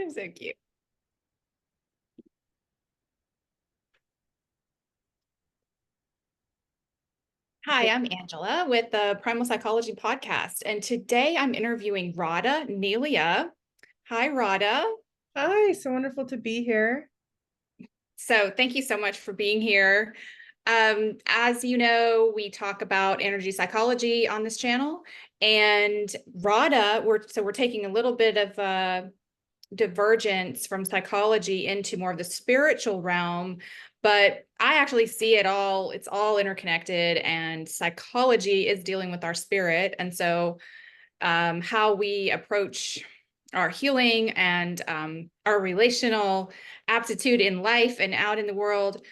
So cute. Hi, I'm Angela with the Primal Psychology Podcast, and today I'm interviewing Radha Nelia. Hi, Radha. Hi, so wonderful to be here. So thank you so much for being here. As you know, we talk about energy psychology on this channel, and Radha, we're taking a little bit of a divergence from psychology into more of the spiritual realm, but I actually see it all, it's all interconnected, and psychology is dealing with our spirit. And so how we approach our healing and our relational aptitude in life and out in the world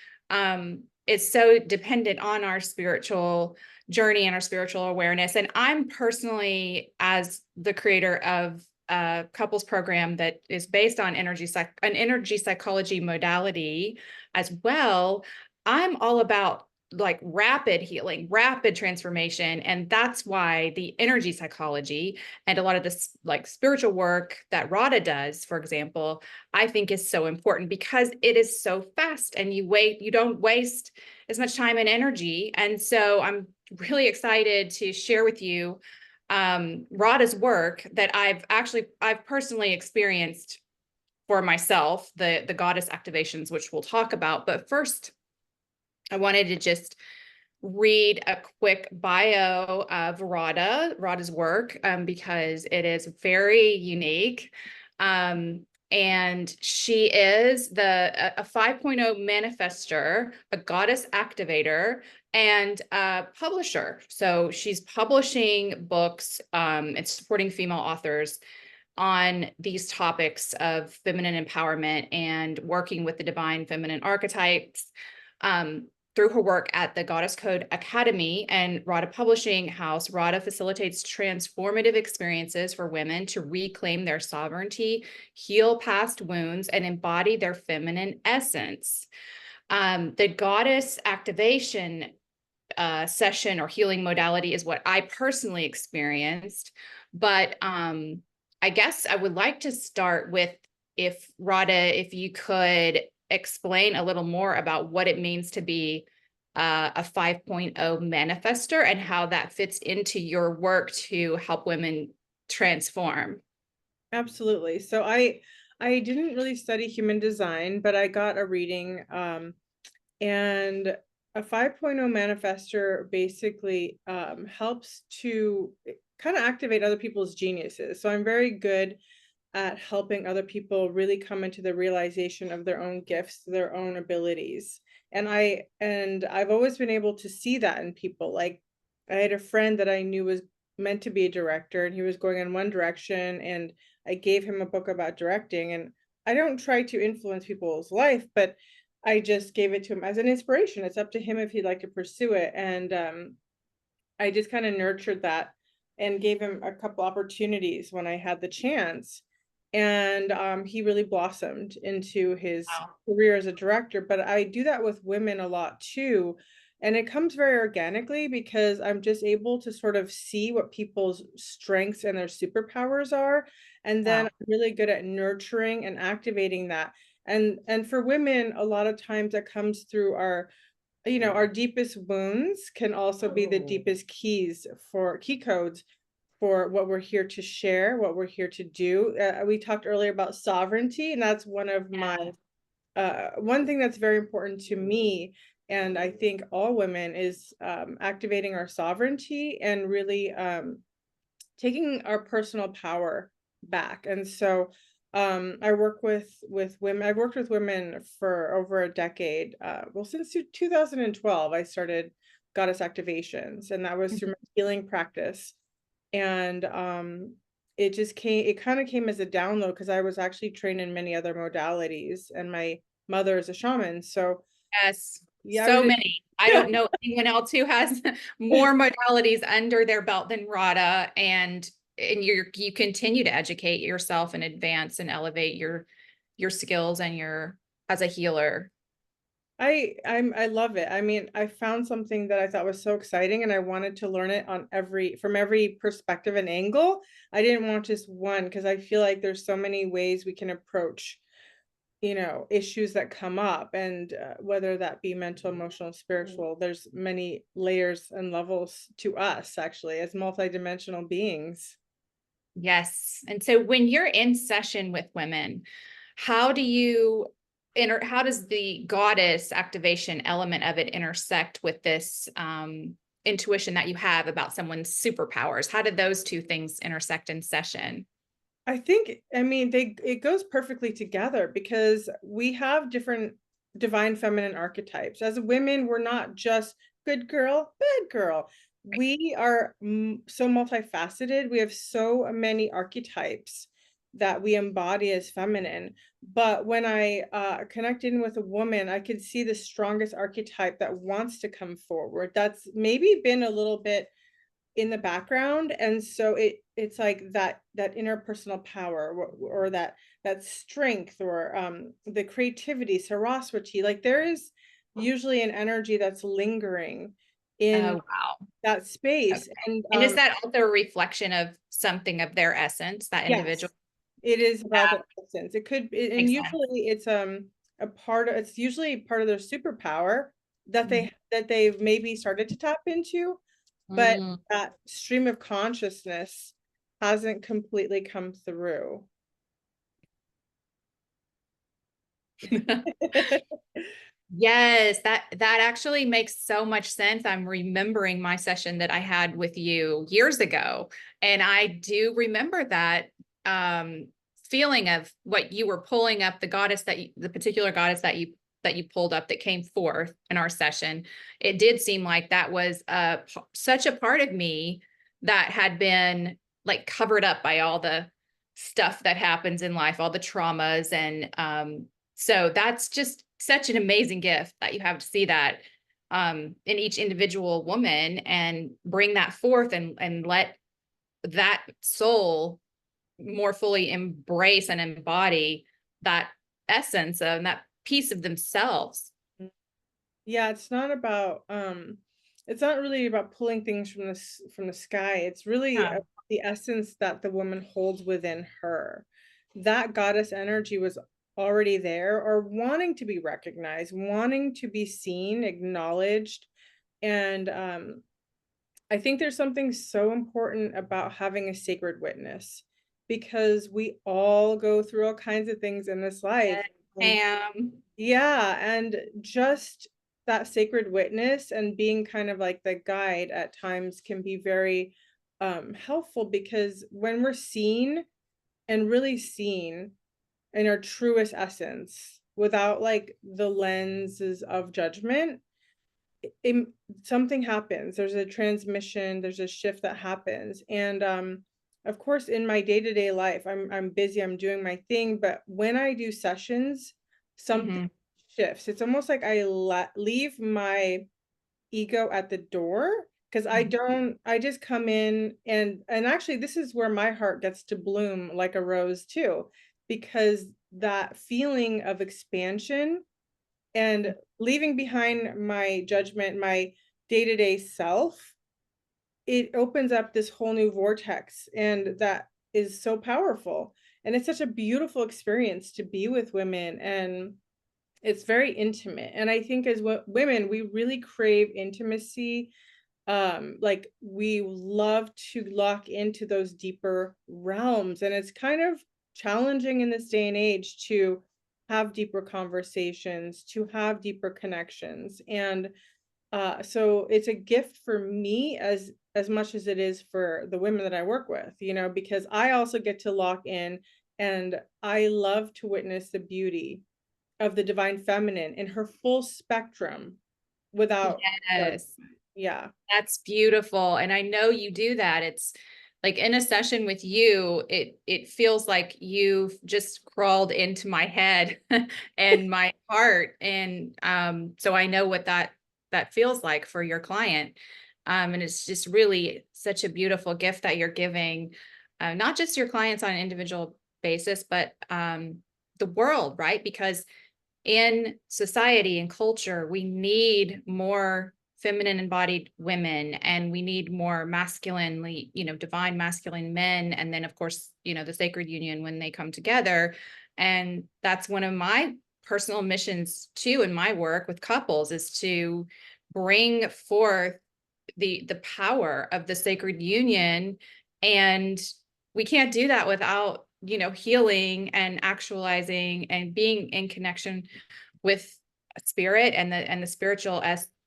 is so dependent on our spiritual journey and our spiritual awareness. And I'm personally, as the creator of a couples program that is based on an energy psychology modality as well, I'm all about like rapid healing, rapid transformation. And that's why the energy psychology and a lot of this like spiritual work that Radha does, for example, I think is so important because it is so fast and you don't waste as much time and energy. And so I'm really excited to share with you Radha's work that I've personally experienced for myself, the goddess activations, which we'll talk about. But first, I wanted to just read a quick bio of Radha's work, because it is very unique. And she is a 5.0 manifester, a goddess activator, and a publisher. So she's publishing books and supporting female authors on these topics of feminine empowerment and working with the divine feminine archetypes. Through her work at the Goddess Code Academy and Radha Publishing House, Radha facilitates transformative experiences for women to reclaim their sovereignty, heal past wounds, and embody their feminine essence. The Goddess Activation session or healing modality is what I personally experienced. But I guess I would like to start with, if Radha, if you could explain a little more about what it means to be a 5.0 manifester and how that fits into your work to help women transform. Absolutely. So I didn't really study human design, but I got a reading and a 5.0 manifester basically helps to kind of activate other people's geniuses. So I'm very good at helping other people really come into the realization of their own gifts, their own abilities. And I've always been able to see that in people. Like I had a friend that I knew was meant to be a director and he was going in one direction, and I gave him a book about directing, and I don't try to influence people's life, but I just gave it to him as an inspiration. It's up to him if he'd like to pursue it. And I just kind of nurtured that and gave him a couple opportunities when I had the chance. And he really blossomed into his Wow. career as a director. But I do that with women a lot too. And it comes very organically because I'm just able to sort of see what people's strengths and their superpowers are. And then Wow. I'm really good at nurturing and activating that. And for women, a lot of times that comes through our deepest wounds can also be the deepest key codes for what we're here to share, what we're here to do. We talked earlier about sovereignty, and that's one of my one thing that's very important to me, and I think all women, is activating our sovereignty and really taking our personal power back. And so I work with women. I've worked with women for over a decade. Well, since 2012, I started Goddess Activations, and that was through my healing practice. And it kind of came as a download because I was actually trained in many other modalities, and my mother is a shaman. So Yes, yeah, so many. I don't know anyone else who has more modalities under their belt than Radha, and you continue to educate yourself and advance and elevate your skills and your as a healer. I love it. I mean, I found something that I thought was so exciting and I wanted to learn it on from every perspective and angle. I didn't want just one because I feel like there's so many ways we can approach, issues that come up, and whether that be mental, emotional, spiritual, there's many layers and levels to us actually as multidimensional beings. Yes. And so when you're in session with women, how do you how does the goddess activation element of it intersect with this intuition that you have about someone's superpowers? How did those two things intersect in session? I mean, it goes perfectly together because we have different divine feminine archetypes. As women, we're not just good girl, bad girl. We are so multifaceted. We have so many archetypes that we embody as feminine. But when I connected in with a woman, I could see the strongest archetype that wants to come forward. That's maybe been a little bit in the background, and so it's like that interpersonal power, or that strength, or the creativity, saroswati, like there is usually an energy that's lingering in Oh, wow. that Okay. space. And And is that also a reflection of something of their essence, that individual? yes, it is about That the essence. It could be, and makes sense. usually it's it's usually part of their superpower that Mhm. they've maybe started to tap into, but Mm. that stream of consciousness hasn't completely come through. Yes, that actually makes so much sense. I'm remembering my session that I had with you years ago, and I do remember that um, feeling of what you were pulling up, the goddess the particular goddess that you pulled up that came forth in our session. It did seem like that was such a part of me that had been like covered up by all the stuff that happens in life, all the traumas, and so that's just such an amazing gift that you have to see that in each individual woman and bring that forth, and let that soul more fully embrace and embody that essence of and that piece of themselves. Yeah, it's not really about pulling things from from the sky. It's really Yeah. the essence that the woman holds within her. That goddess energy was already there, or wanting to be recognized, wanting to be seen, acknowledged. And I think there's something so important about having a sacred witness, because we all go through all kinds of things in this life. Yes, And Pam. yeah, and just that sacred witness and being kind of like the guide at times can be very helpful, because when we're seen and really seen in our truest essence without like the lenses of judgment, it, something happens. There's a transmission, there's a shift that happens. And of course in my day-to-day life, I'm busy, I'm doing my thing, but when I do sessions, something Hmm. shifts. It's almost like I leave my ego at the door, because I just come in, and actually this is where my heart gets to bloom like a rose too, because that feeling of expansion and leaving behind my judgment, my day-to-day self, it opens up this whole new vortex, and that is so powerful. And it's such a beautiful experience to be with women, and it's very intimate. And I think as women, we really crave intimacy. Like we love to lock into those deeper realms, and it's kind of challenging in this day and age to have deeper conversations, to have deeper connections. And so it's a gift for me as much as it is for the women that I work with, because I also get to lock in, and I love to witness the beauty of the divine feminine in her full spectrum without judgment. Yes. Yeah. That's beautiful. And I know you do that. It's like in a session with you, it feels like you've just crawled into my head and my heart. And so I know what that feels like for your client. And it's just really such a beautiful gift that you're giving, not just your clients on an individual basis, but the world, right? Because in society and culture, we need more feminine embodied women, and we need more masculinely, divine masculine men. And then, of course, the sacred union when they come together. And that's one of my personal missions too in my work with couples, is to bring forth the power of the sacred union. And we can't do that without, healing and actualizing and being in connection with spirit and the spiritual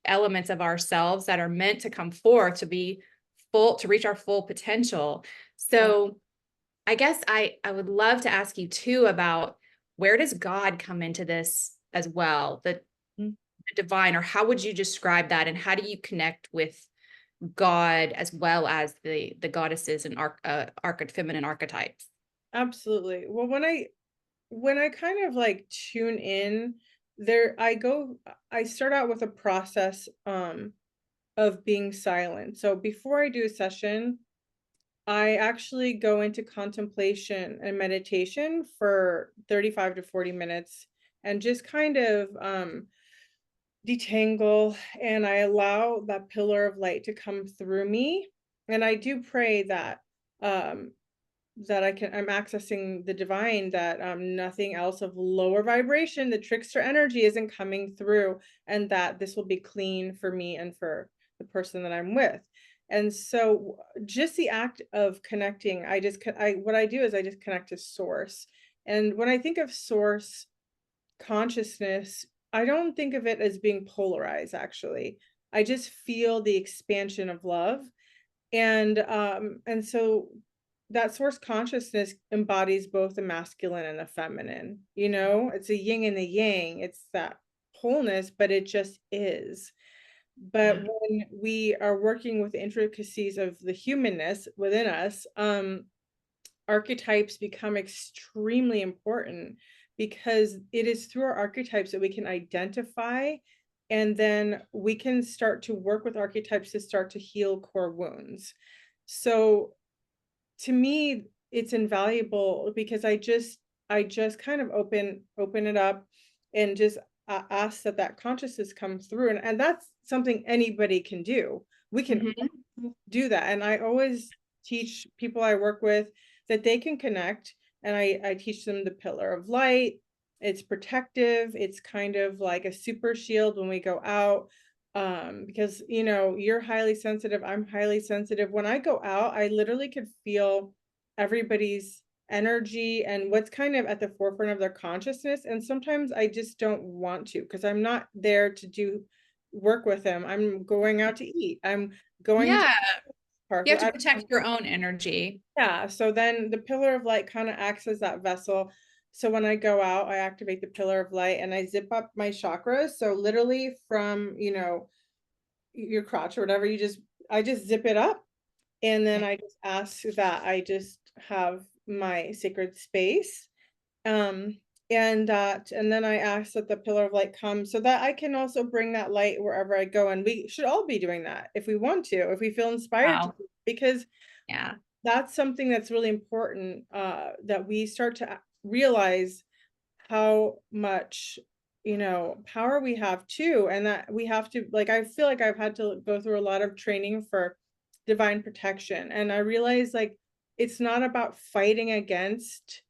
elements of ourselves that are meant to come forth to be full, to reach our full potential. So I guess I would love to ask you too about, where does God come into this as well, the divine, or how would you describe that, and how do you connect with God as well as the goddesses and feminine archetypes? Absolutely. Well, when I kind of like tune in, I start out with a process of being silent. So before I do a session, I actually go into contemplation and meditation for 35 to 40 minutes and just kind of detangle, and I allow that pillar of light to come through me. And I do pray that um I'm accessing the divine, that nothing else of lower vibration, the trickster energy, isn't coming through, and that this will be clean for me and for the person that I'm with. And so just the act of connecting, what I do is I just connect to source. And when I think of source consciousness, I don't think of it as being polarized, actually. I just feel the expansion of love. And so that source consciousness embodies both the masculine and the feminine. It's a yin and a yang. It's that wholeness, but it just is. But Yeah. when we are working with the intricacies of the humanness within us, archetypes become extremely important, because it is through our archetypes that we can identify, and then we can start to work with archetypes to start to heal core wounds. So to me, it's invaluable, because I just kind of open it up and just ask that consciousness come through, and that's something anybody can do. We can Mhm. do that. And I always teach people I work with that they can connect, and I teach them the pillar of light. It's protective. It's kind of like a super shield when we go out. Because you're highly sensitive, I'm highly sensitive. When I go out, I literally could feel everybody's energy and what's kind of at the forefront of their consciousness. And sometimes I just don't want to, because I'm not there to do work with them. I'm going out to eat. I'm going to Yeah, park. you have to protect your own energy. Yeah, so then the pillar of light kind of acts as that vessel. So when I go out, I activate the pillar of light and I zip up my chakras. So literally from, your crotch or whatever, I just zip it up. And then I just ask that I just have my sacred space. Um, and then I ask that the pillar of light come so that I can also bring that light wherever I go. And we should all be doing that if we want to, if we feel inspired to, Wow. because Yeah. that's something that's really important, that we start to realize how much, power we have too. And that we have to, like, I feel like I've had to go through a lot of training for divine protection. And I realize, like, it's not about fighting against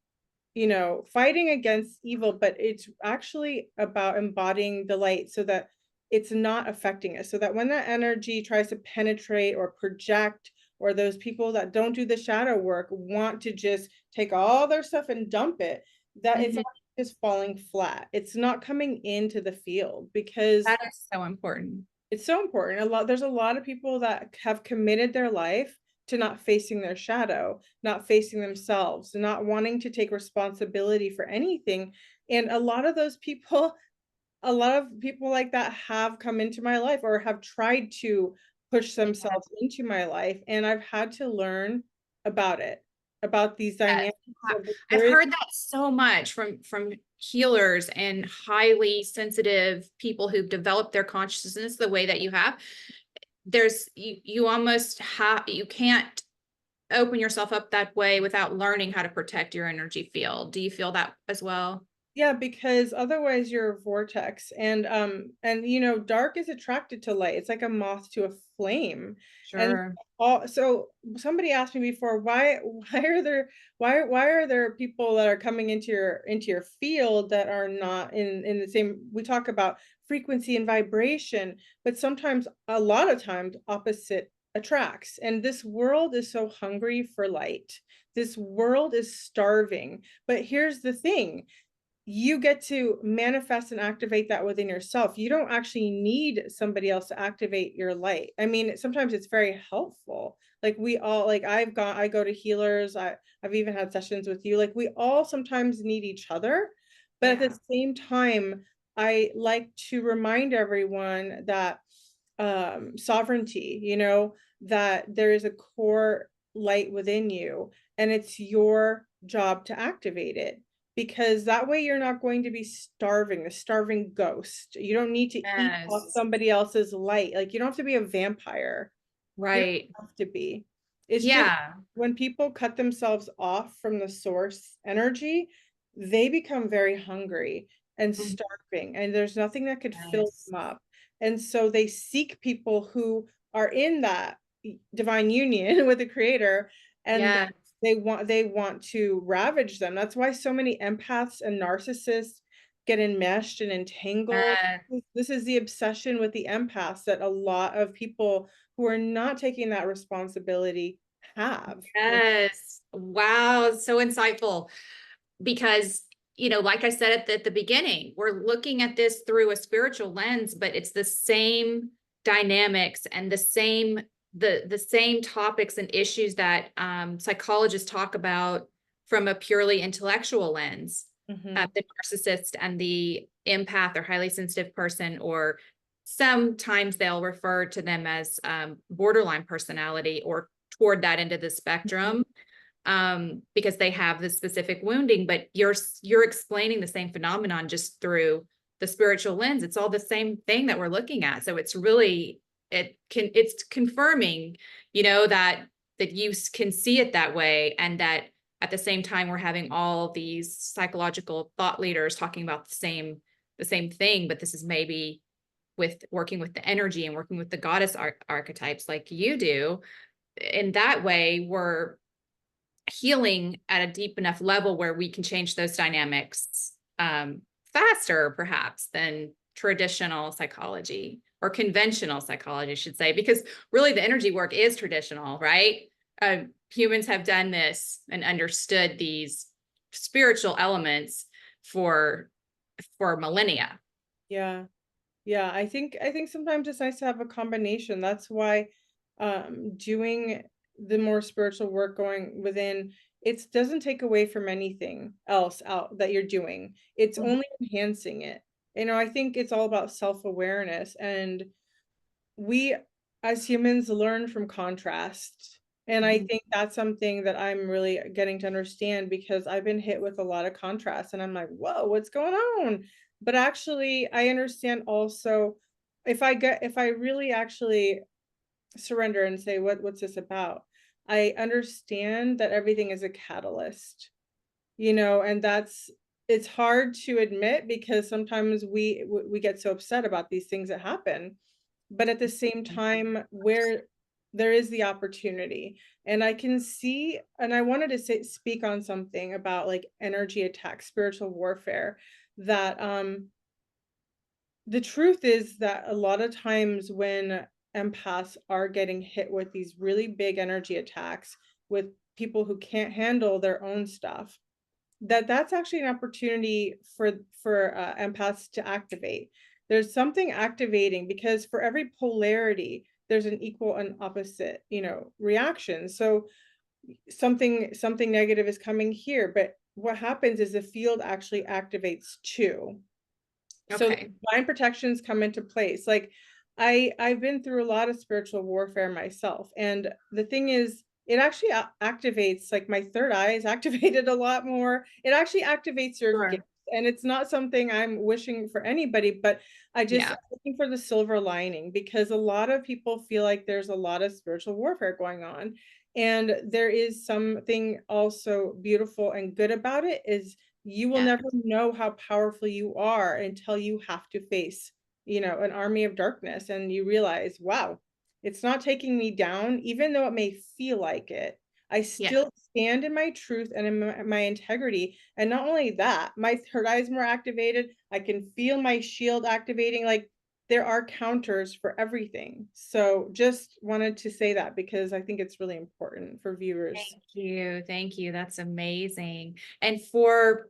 evil, but it's actually about embodying the light so that it's not affecting us. So that when that energy tries to penetrate or project, or those people that don't do the shadow work want to just take all their stuff and dump it, that it's Mhm. actually just falling flat. It's not coming into the field, because That is so important. it's so important. There's a lot of people that have committed their life to not facing their shadow, not facing themselves, not wanting to take responsibility for anything. And a lot of people like that have come into my life, or have tried to push themselves into my life, and I've had to learn about it, about these Yes. dynamics of I've there is. heard that so much from healers and highly sensitive people who've developed their consciousness the way that you have. You almost you can't open yourself up that way without learning how to protect your energy field. Do you feel that as well? Yeah, because otherwise you're a vortex, and you know, dark is attracted to light. It's like a moth to a flame. And Sure. all so somebody asked me before, why are there why are there people that are coming into your field that are not in the same, we talk about frequency and vibration, but sometimes, a lot of times, opposite attracts. And this world is so hungry for light. This world is starving. But here's the thing, you get to manifest and activate that within yourself. You don't actually need somebody else to activate your light. I mean, sometimes it's very helpful. Like we all, like I go to healers. I've even had sessions with you. Like we all sometimes need each other. But at Yeah. the same time, I like to remind everyone that sovereignty, you know, that there is a core light within you and it's your job to activate it, because that way you're not going to be starving, a starving ghost. You don't need to eat off Yes. somebody else's light. Like you don't have to be a vampire. You Right. don't have to be. It's just Yeah. when people cut themselves off from the source energy, they become very hungry and Mhm. starving, and there's nothing that could fill Yes. them up. And so they seek people who are in that divine union with the creator, and Yes. they want to ravage them. That's why so many empaths and narcissists get enmeshed and entangled. Yes. This is the obsession with the empaths that a lot of people who are not taking that responsibility have. Yes. Wow. So insightful. Because, like I said at the beginning, we're looking at this through a spiritual lens, but it's the same dynamics and the same topics and issues that psychologists talk about from a purely intellectual lens. Mhm. The narcissist and the empath or highly sensitive person, or sometimes they'll refer to them as borderline personality or toward that end of the spectrum, because they have this specific wounding, but you're explaining the same phenomenon just through the spiritual lens. It's all the same thing that we're looking at. So it's confirming, that you can see it that way, and that at the same time we're having all these psychological thought leaders talking about the same thing, but this is maybe with working with the energy and working with the goddess archetypes like you do. In that way, we're healing at a deep enough level where we can change those dynamics faster, perhaps, than traditional psychology or conventional psychology, I should say, because really the energy work is traditional, right? Humans have done this and understood these spiritual elements for millennia. Yeah. Yeah, I think sometimes it's nice to have a combination. That's why doing the more spiritual work going within, it doesn't take away from anything else out that you're doing. It's Mhm. only enhancing it. You know, I think it's all about self-awareness, and we as humans learn from contrast. And I Mhm. think that's something that I'm really getting to understand, because I've been hit with a lot of contrast and I'm like, whoa, what's going on? But actually, I understand also, if I really actually surrender and say, what's this about? I understand that everything is a catalyst, you know, and it's hard to admit because sometimes we get so upset about these things that happen, but at the same time, where there is the opportunity, and I can see, and I wanted to speak on something about like energy attack, spiritual warfare, that the truth is that a lot of times when empaths are getting hit with these really big energy attacks with people who can't handle their own stuff, that's actually an opportunity for empaths to activate. There's something activating, because for every polarity, there's an equal and opposite, you know, reaction. So something negative is coming here, but what happens is the field actually activates too. So the Okay. divine protections come into place. Like I've been through a lot of spiritual warfare myself, and the thing is, it actually activates, like my third eye is activated a lot more. It actually activates your Sure. gifts, and it's not something I'm wishing for anybody, but I'm Yeah. looking for the silver lining, because a lot of people feel like there's a lot of spiritual warfare going on, and there is something also beautiful and good about it, is You will Yeah. never know how powerful you are until you have to face, an army of darkness and you realize, wow, it's not taking me down, even though it may feel like it. I Yeah. still stand in my truth and in my integrity. And not only that, my third eye is more activated. I can feel my shield activating. Like, there are counters for everything. So just wanted to say that because I think it's really important for viewers. Thank you. Thank you. That's amazing. And for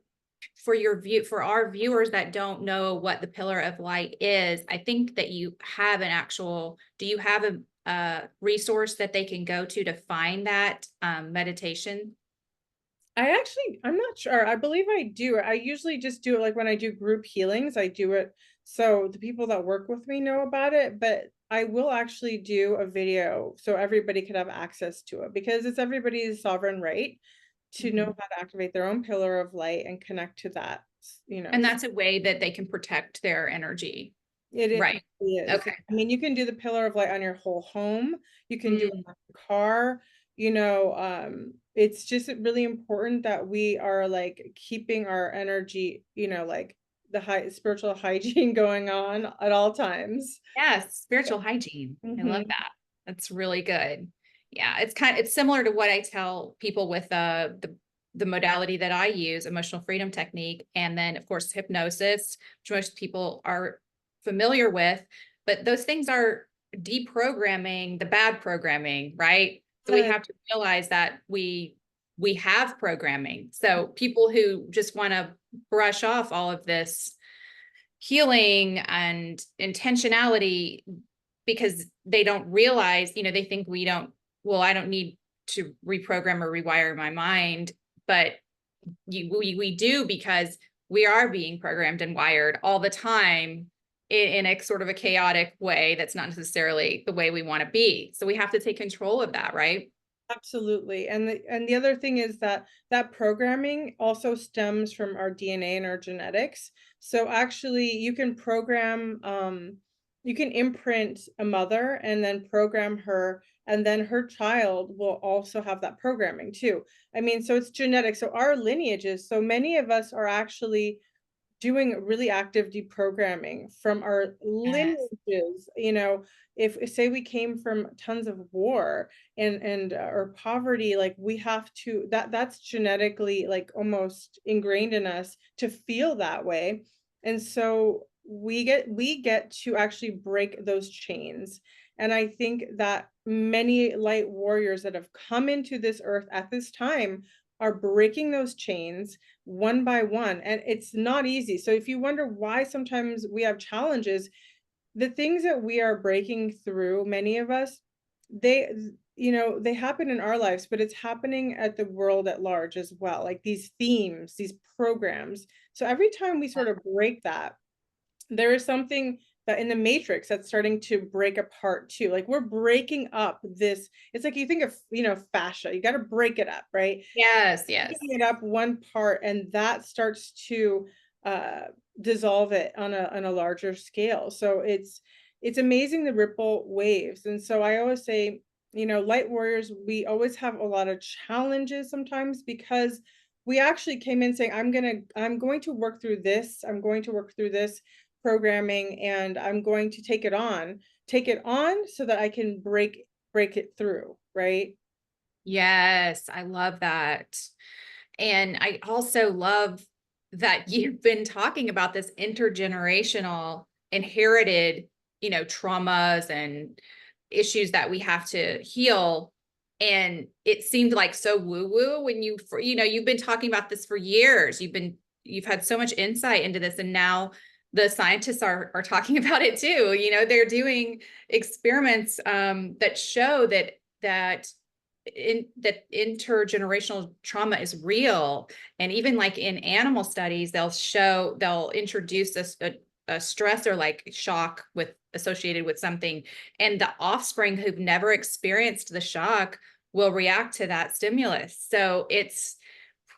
your view, for our viewers that don't know what the pillar of light is, I think that you have an actual, do you have a resource that they can go to find that meditation? I'm not sure. I believe I do. I usually just do it like when I do group healings, I do it so the people that work with me know about it, but I will actually do a video so everybody could have access to it because it's everybody's sovereign right to know Mhm. how to activate their own pillar of light and connect to that, And that's a way that they can protect their energy. It Right. completely is. Okay. I mean, you can do the pillar of light on your whole home. You can do it Mm, on your car. It's just really important that we are like keeping our energy, like the high spiritual hygiene going on at all times. yes, spiritual hygiene. I love Mhm. that. That's really good. Yeah, it's similar to what I tell people with the modality that I use, emotional freedom technique, and then of course hypnosis, which most people are familiar with, but those things are deprogramming the bad programming, right? So we Yes. have to realize that we have programming. So people who just want to brush off all of this healing and intentionality because they don't realize, they think we don't, well, I don't need to reprogram or rewire my mind, but we do because we are being programmed and wired all the time in a sort of a chaotic way that's not necessarily the way we want to be. So we have to take control of that, right? Absolutely. And the other thing is that that programming also stems from our DNA and our genetics. So actually you can imprint a mother and then program her, and then her child will also have that programming too. I mean, so it's genetic. So our lineages, so many of us are actually doing really active deprogramming from our Yes. lineages. If say we came from tons of war and or poverty, like we have to, that's genetically like almost ingrained in us to feel that way. And so we get to actually break those chains. And I think that many light warriors that have come into this earth at this time are breaking those chains one by one, and it's not easy. So if you wonder why sometimes we have challenges, the things that we are breaking through, many of us, they they happen in our lives, but it's happening at the world at large as well, like these themes, these programs. So every time we sort of break that, there is something that in the matrix that's starting to break apart too. Like we're breaking up this, it's like you think of, fascia, you got to break it up, right? Yes, yes. Picking it up one part, and that starts to uh dissolve it on a larger scale. So it's amazing, the ripple waves. And so I always say, light warriors, we always have a lot of challenges sometimes because we actually came in saying, I'm going to work through this, I'm going to work through this programming, and I'm going to take it on so that I can break it through, right? Yes, I love that. And I also love that you've been talking about this intergenerational inherited, traumas and issues that we have to heal. And it seemed like so woo woo when you've been talking about this for years. You've had so much insight into this. And now the scientists are talking about it too. They're doing experiments that show that intergenerational trauma is real. And even like in animal studies, they'll introduce a stressor like shock associated with something, and the offspring who've never experienced the shock will react to that stimulus. So it's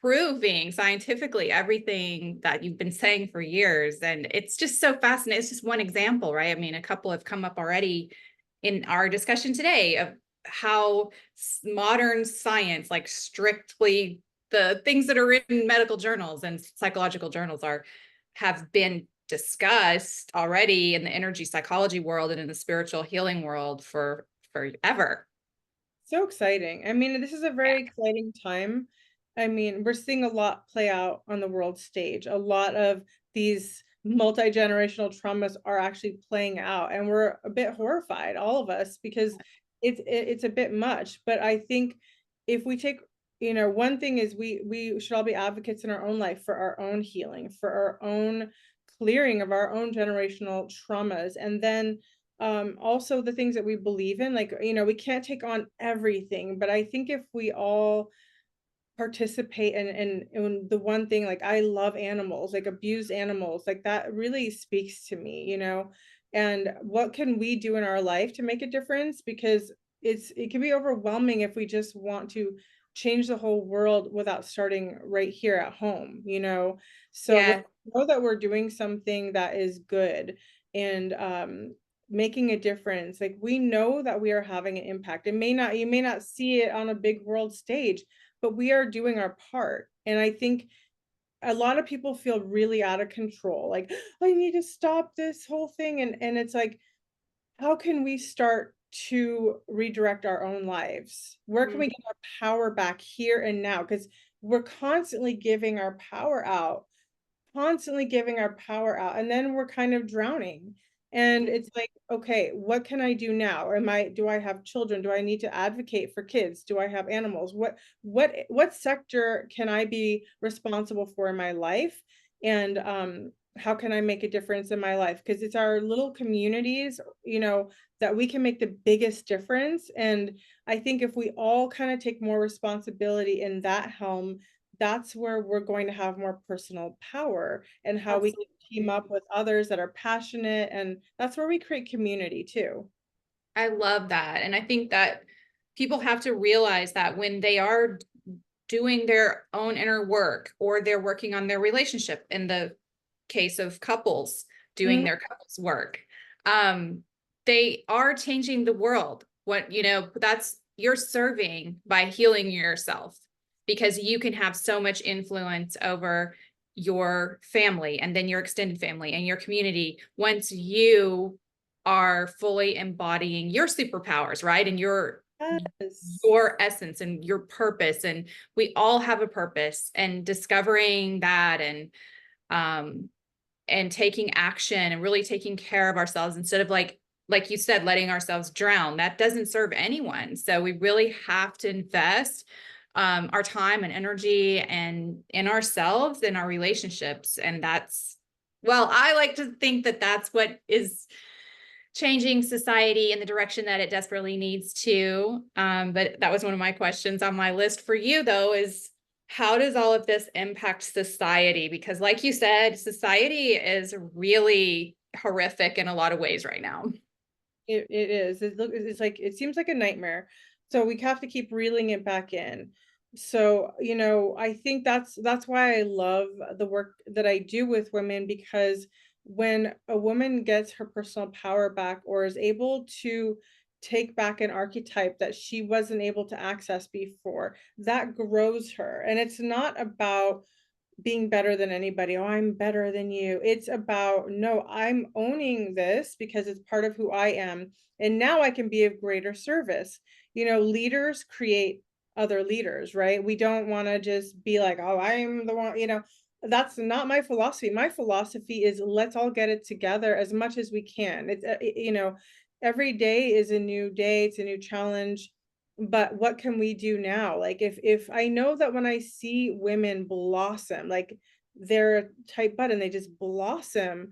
proving scientifically everything that you've been saying for years. And it's just so fascinating. It's just one example, right? I mean, a couple have come up already in our discussion today of how modern science, like strictly the things that are in medical journals and psychological journals have been discussed already in the energy psychology world and in the spiritual healing world for forever. So exciting. I mean, this is a very exciting time. I mean, we're seeing a lot play out on the world stage. A lot of these multi-generational traumas are actually playing out, and we're a bit horrified, all of us, because it's a bit much. But I think if we take, one thing is we should all be advocates in our own life for our own healing, for our own clearing of our own generational traumas, and then also the things that we believe in, like, we can't take on everything, but I think if we all participate in the one thing, like, I love animals, like abused animals, like that really speaks to me, and what can we do in our life to make a difference? Because it can be overwhelming if we just want to change the whole world without starting right here at home, so when Yeah. we know that we're doing something that is good, and making a difference, like, we know that we are having an impact. You may not see it on a big world stage, but we are doing our part. And I think a lot of people feel really out of control, like, I need to stop this whole thing. And it's like, how can we start to redirect our own lives? Where can we Mhm. get our power back here and now? Because we're constantly giving our power out, and then we're kind of drowning. And it's like, okay, what can I do now? Do I have children? Do I need to advocate for kids? Do I have animals? What sector can I be responsible for in my life? And how can I make a difference in my life? Because it's our little communities, that we can make the biggest difference. And I think if we all kind of take more responsibility in that helm, that's where we're going to have more personal power, and how we can team Absolutely. up with others that are passionate. And that's where we create community too. I love that. And I think that people have to realize that when they are doing their own inner work, or they're working on their relationship, in the case of couples doing Mhm. their couples work, um, they are changing the world. That's, you're serving by healing yourself, because you can have so much influence over your family, and then your extended family and your community, once you are fully embodying your superpowers, right? And Yes. your essence and your purpose. And we all have a purpose, and discovering that, um and taking action, and really taking care of ourselves, instead of, like you said, letting ourselves drown. That doesn't serve anyone. So we really have to invest our time and energy and in ourselves, in our relationships. And I like to think that that's what is changing society in the direction that it desperately needs to. But that was one of my questions on my list for you, though, is how does all of this impact society? Because, like you said, society is really horrific in a lot of ways right now. It is. It's like, it seems like a nightmare. So we have to keep reeling it back in. So, I think that's why I love the work that I do with women, because when a woman gets her personal power back, or is able to take back an archetype that she wasn't able to access before, that grows her. And it's not about being better than anybody. Oh, I'm better than you. It's about, no, I'm owning this because it's part of who I am. And now I can be of greater service. Leaders create other leaders, right? We don't want to just be like, oh, I'm the one, that's not my philosophy. My philosophy is, let's all get it together as much as we can. Every day is a new day, it's a new challenge. But what can we do now? Like, if I know that when I see women blossom, like, they're a tight button, they just blossom,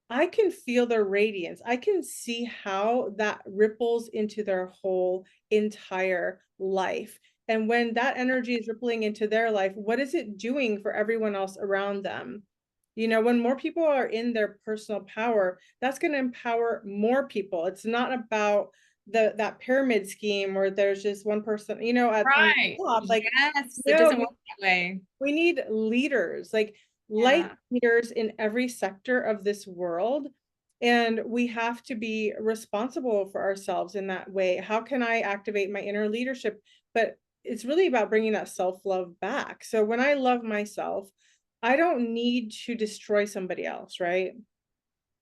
I can feel their radiance. I can see how that ripples into their whole entire life. And when that energy is rippling into their life, what is it doing for everyone else around them? When more people are in their personal power, that's going to empower more people. It's not about that pyramid scheme where there's just one person, on Right. top. Like, Yes, it no, doesn't work that way. we need leaders, like light Yeah. leaders in every sector of this world. And we have to be responsible for ourselves in that way. How can I activate my inner leadership? But it's really about bringing that self-love back. So when I love myself, I don't need to destroy somebody else, right?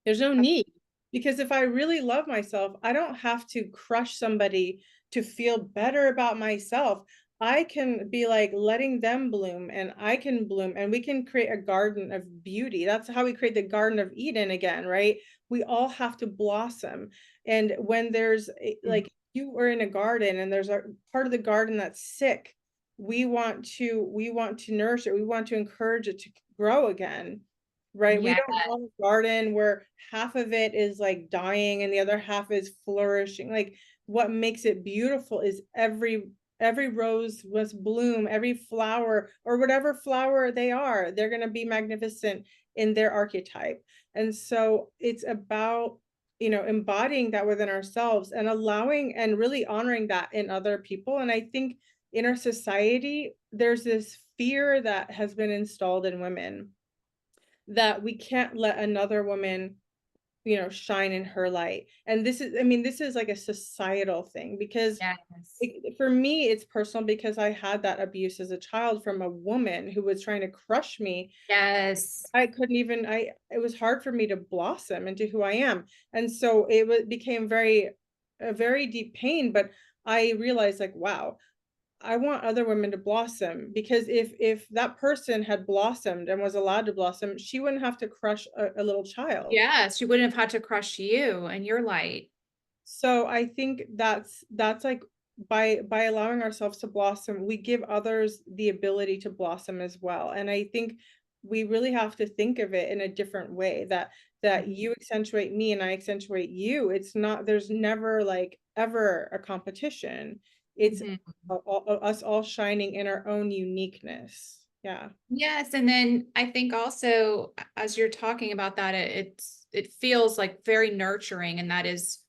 There's no need, because if I really love myself, I don't have to crush somebody to feel better about myself. I can be like letting them bloom and I can bloom and we can create a garden of beauty. That's how we create the Garden of Eden again, right? We all have to blossom. And when there's Mm. like you are in a garden and there's a part of the garden that's sick, we want to nourish it. We want to encourage it to grow again, right? We Yeah. don't want a garden where half of it is like dying and the other half is flourishing. Like what makes it beautiful is every rose must bloom, every flower or whatever flower they are, they're going to be magnificent in their archetype. And so it's about, embodying that within ourselves and allowing and really honoring that in other people. And I think in our society, there's this fear that has been installed in women that we can't let another woman, shine in her light. And this is, I mean, this is like a societal thing because Yes. for me, it's personal because I had that abuse as a child from a woman who was trying to crush me. Yes. I couldn't even, it was hard for me to blossom into who I am. And so became a very deep pain, but I realized like, wow, I want other women to blossom because if that person had blossomed and was allowed to blossom, she wouldn't have to crush a little child. Yes. She wouldn't have had to crush you and your light. So I think that's like by allowing ourselves to blossom, we give others the ability to blossom as well. And I think we really have to think of it in a different way that you accentuate me and I accentuate you. It's not, there's never like ever a competition. It's Mhm. us all shining in our own uniqueness. Yeah. Yes, and then I think also as you're talking about that, it feels like very nurturing, and that is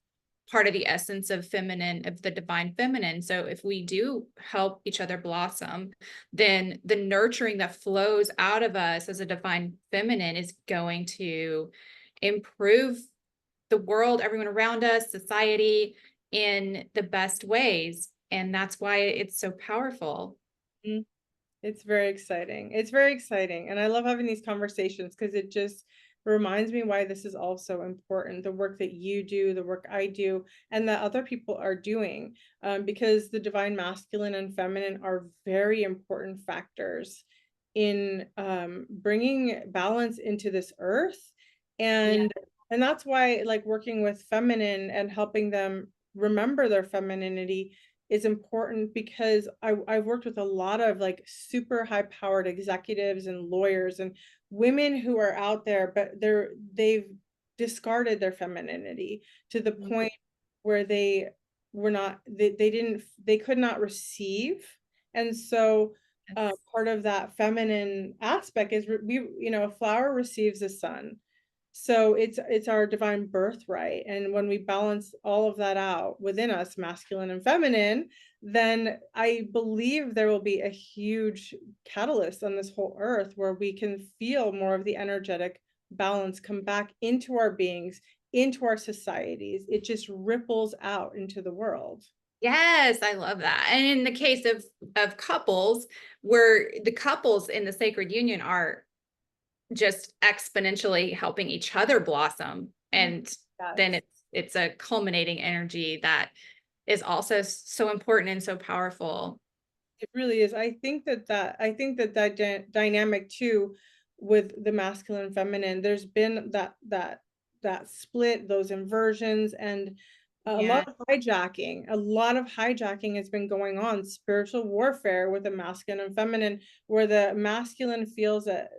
part of the essence of feminine, of the divine feminine. So if we do help each other blossom, then the nurturing that flows out of us as a divine feminine is going to improve the world, everyone around us, society in the best ways. And that's why it's so powerful. Mm. It's very exciting. It's very exciting. And I love having these conversations because it just reminds me why this is also important. The work that you do, the work I do, and that other people are doing, because the divine masculine and feminine are very important factors in bringing balance into this earth. Yeah. And that's why like working with feminine and helping them remember their femininity is important because I've worked with a lot of like super high powered executives and lawyers and women who are out there, but they've discarded their femininity to the Mhm. point where they could not receive. And so Yes. part of that feminine aspect is a flower receives the sun. So it's our divine birthright. And when we balance all of that out within us, masculine and feminine, then I believe there will be a huge catalyst on this whole earth where we can feel more of the energetic balance come back into our beings, into our societies. It just ripples out into the world. Yes, I love that. And in the case of couples, where the couples in the sacred union are just exponentially helping each other blossom, and then Yes. it's a culminating energy that is also so important and so powerful. It really is. I think that dynamic too with the masculine and feminine, there's been that split, those inversions, and Yeah. a lot of hijacking has been going on, spiritual warfare with the masculine and feminine, where the masculine feels that,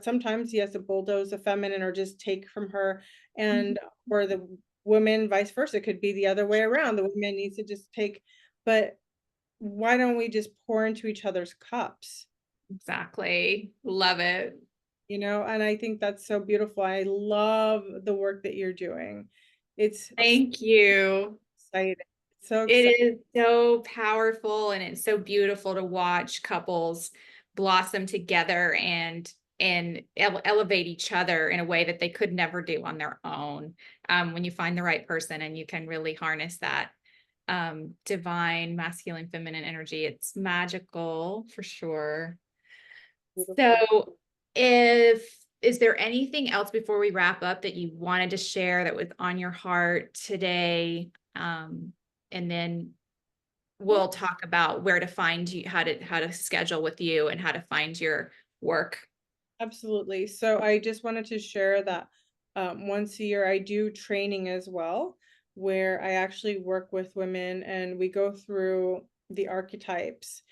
sometimes he has to bulldoze the feminine or just take from her, Mhm. and or the woman vice versa, it could be the other way around. The woman needs to just take, but why don't we just pour into each other's cups? Exactly. Love it. And I think that's so beautiful. I love the work that you're doing. It's so Thank you. exciting. It's so It exciting. is so powerful, and it's so beautiful to watch couples blossom together and elevate each other in a way that they could never do on their own. When you find the right person and you can really harness that divine masculine, feminine energy. It's magical for sure. Beautiful. So is there anything else before we wrap up that you wanted to share that was on your heart today? And then we'll talk about where to find you, how to schedule with you and how to find your work. Absolutely. So I just wanted to share that once a year I do training as well, where I actually work with women and we go through the archetypes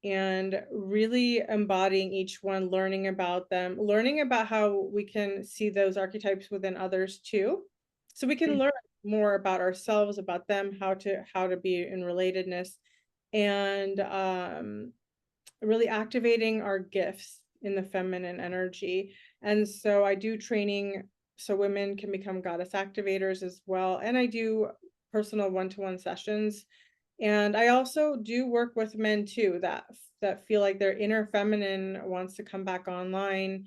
and really embodying each one, learning about them, learning about how we can see those archetypes within others too. So we can learn more about ourselves, about them, how to be in relatedness, and really activating our gifts in the feminine energy. And so I do training so women can become goddess activators as well. And I do personal one-to-one sessions. And I also do work with men too that feel like their inner feminine wants to come back online.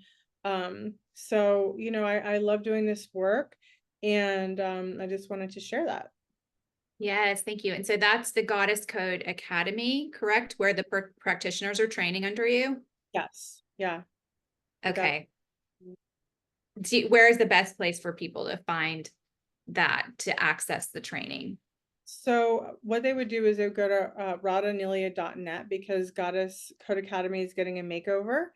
So, I love doing this work, and I just wanted to share that. Yes, thank you. And so that's the Goddess Code Academy, correct? Where the practitioners are training under you? Yes. Yeah. I got Okay. Where is the best place for people to find that, to access the training? So what they would do is they would go to radhanelia.net, because Goddess Code Academy is getting a makeover.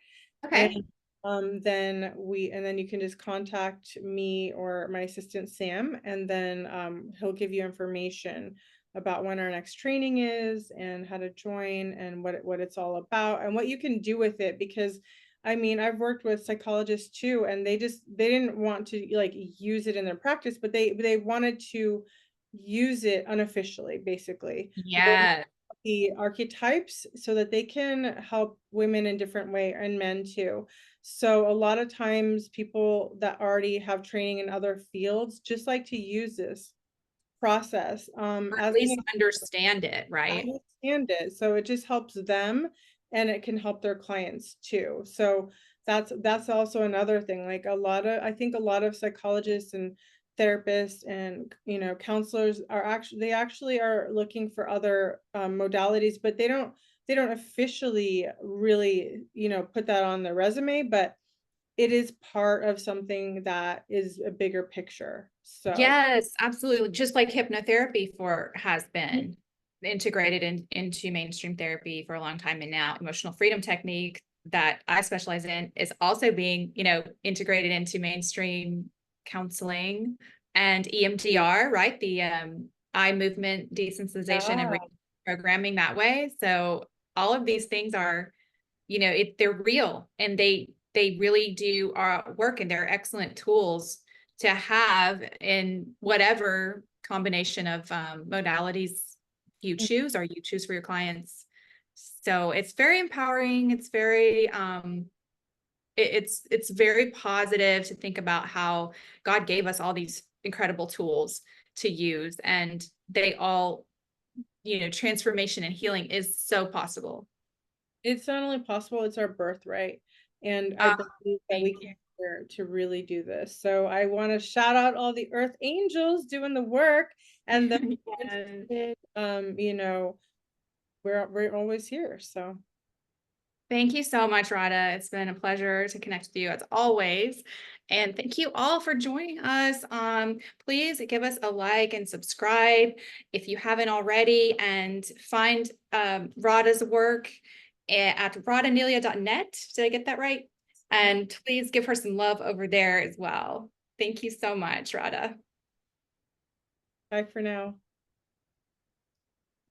And Okay. then you can just contact me or my assistant Sam, and then he'll give you information about when our next training is and how to join and what it's all about and what you can do with it. Because I mean, I've worked with psychologists too, and they didn't want to like use it in their practice, but they wanted to use it unofficially, basically learn Yeah. the archetypes so that they can help women in different way, and men too. So a lot of times people that already have training in other fields just like to use this process Or at as least understand it, I right? understand it. So it just helps them, and it can help their clients too. So that's also another thing. Like I think a lot of psychologists and therapists and counselors they actually are looking for other modalities, but they don't officially really put that on their resume, but it is part of something that is a bigger picture. So Yes, absolutely. Just like hypnotherapy has been integrated into mainstream therapy for a long time. And now emotional freedom technique that I specialize in is also being, integrated into mainstream counseling and EMDR, right? The eye movement desensitization and yeah. reprogramming that way. So all of these things are, they're real, and they really do work, and they're excellent tools to have in whatever combination of modalities you choose or you choose for your clients. So it's very empowering. It's very it's very positive to think about how God gave us all these incredible tools to use, and they all, transformation and healing is so possible. It's not only possible, it's our birthright. And I Uh, believe that Thank we you. can here to really do this. So I want to shout out all the earth angels doing the work, and the Yes. we're always here. So Thank you so much, Rada. It's been a pleasure to connect with you as always. And thank you all for joining us. Please give us a like and subscribe if you haven't already, and find Rada's work at radanelia.net. Did I get that right? And please give her some love over there as well. Thank you so much, Rada. bye for now.